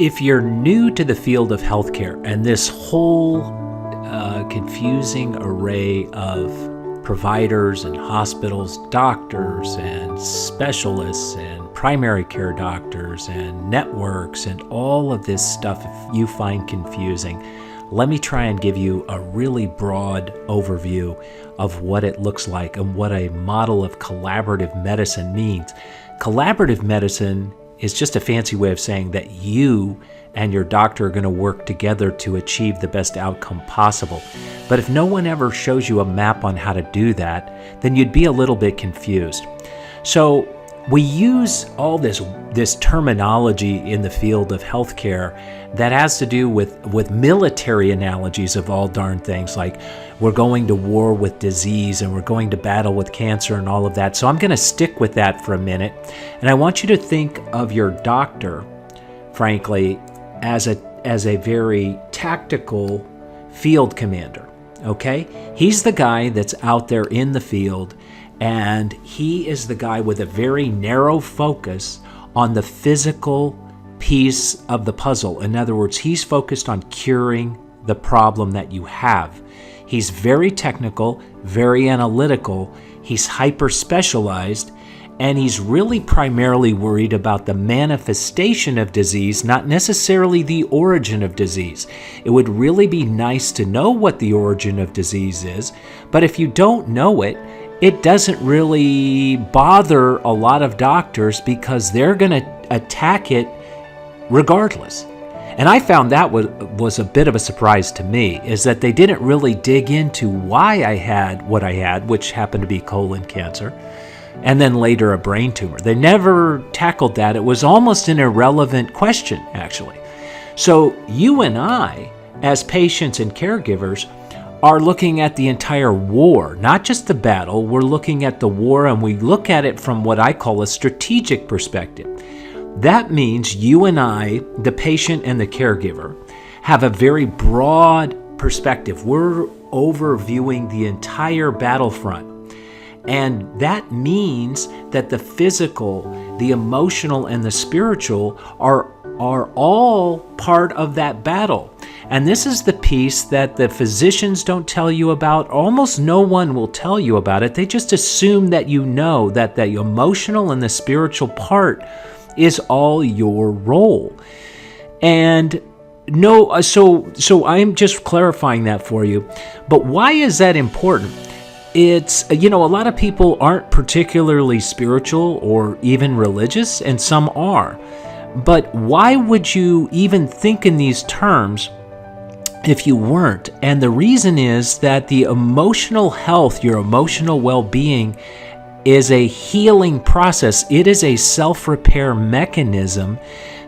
If you're new to the field of healthcare and this whole confusing array of providers and hospitals, doctors and specialists and primary care doctors and networks and all of this stuff, if you find confusing, let me try and give you a really broad overview of what it looks like and what a model of collaborative medicine means. Collaborative medicine is just a fancy way of saying that you and your doctor are going to work together to achieve the best outcome possible. But if no one ever shows you a map on how to do that, then you'd be a little bit confused. So we use all this terminology in the field of healthcare that has to do with military analogies of all darn things, like we're going to war with disease and we're going to battle with cancer and all of that. So I'm going to stick with that for a minute. And I want you to think of your doctor, frankly, as a very tactical field commander, okay? He's the guy that's out there in the field, and he is the guy with a very narrow focus on the physical piece of the puzzle. In other words, he's focused on curing the problem that you have. He's very technical, very analytical, he's hyper-specialized, and he's really primarily worried about the manifestation of disease, not necessarily the origin of disease. It would really be nice to know what the origin of disease is, but if you don't know it, it doesn't really bother a lot of doctors because they're going to attack it regardless. And I found that was a bit of a surprise to me, is that they didn't really dig into why I had what I had, which happened to be colon cancer, and then later a brain tumor. They never tackled that. It was almost an irrelevant question, actually. So you and I, as patients and caregivers, are looking at the entire war, not just the battle. We're looking at the war, and we look at it from what I call a strategic perspective. That means you and I, the patient and the caregiver, have a very broad perspective. We're overviewing the entire battlefront. And that means that the physical, the emotional, and the spiritual are all part of that battle. And this is the piece that the physicians don't tell you about. Almost no one will tell you about it. They just assume that you know that the emotional and the spiritual part is all your role. And no, so I'm just clarifying that for you. But why is that important? It's, a lot of people aren't particularly spiritual or even religious, and some are. But why would you even think in these terms if you weren't? And the reason is that the emotional health, your emotional well-being, is a healing process. It is a self-repair mechanism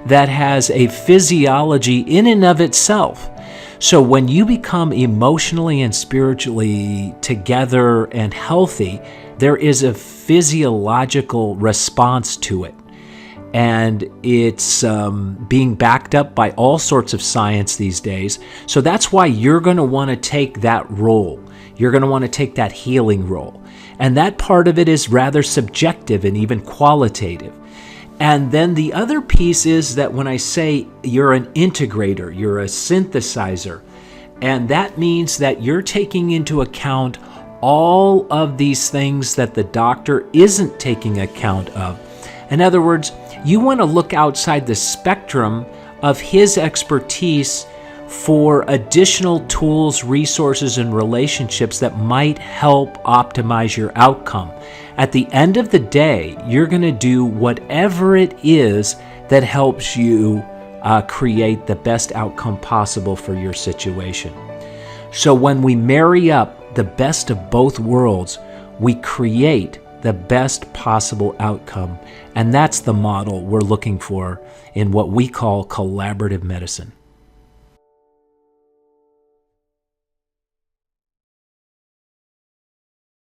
that has a physiology in and of itself. So when you become emotionally and spiritually together and healthy, there is a physiological response to it. And it's being backed up by all sorts of science these days. So that's why you're going to want to take that role. You're going to want to take that healing role. And that part of it is rather subjective and even qualitative. And then the other piece is that when I say you're an integrator, you're a synthesizer, and that means that you're taking into account all of these things that the doctor isn't taking account of. In other words, you want to look outside the spectrum of his expertise for additional tools, resources, and relationships that might help optimize your outcome. At the end of the day, you're going to do whatever it is that helps you create the best outcome possible for your situation. So when we marry up the best of both worlds, we create the best possible outcome. And that's the model we're looking for in what we call collaborative medicine.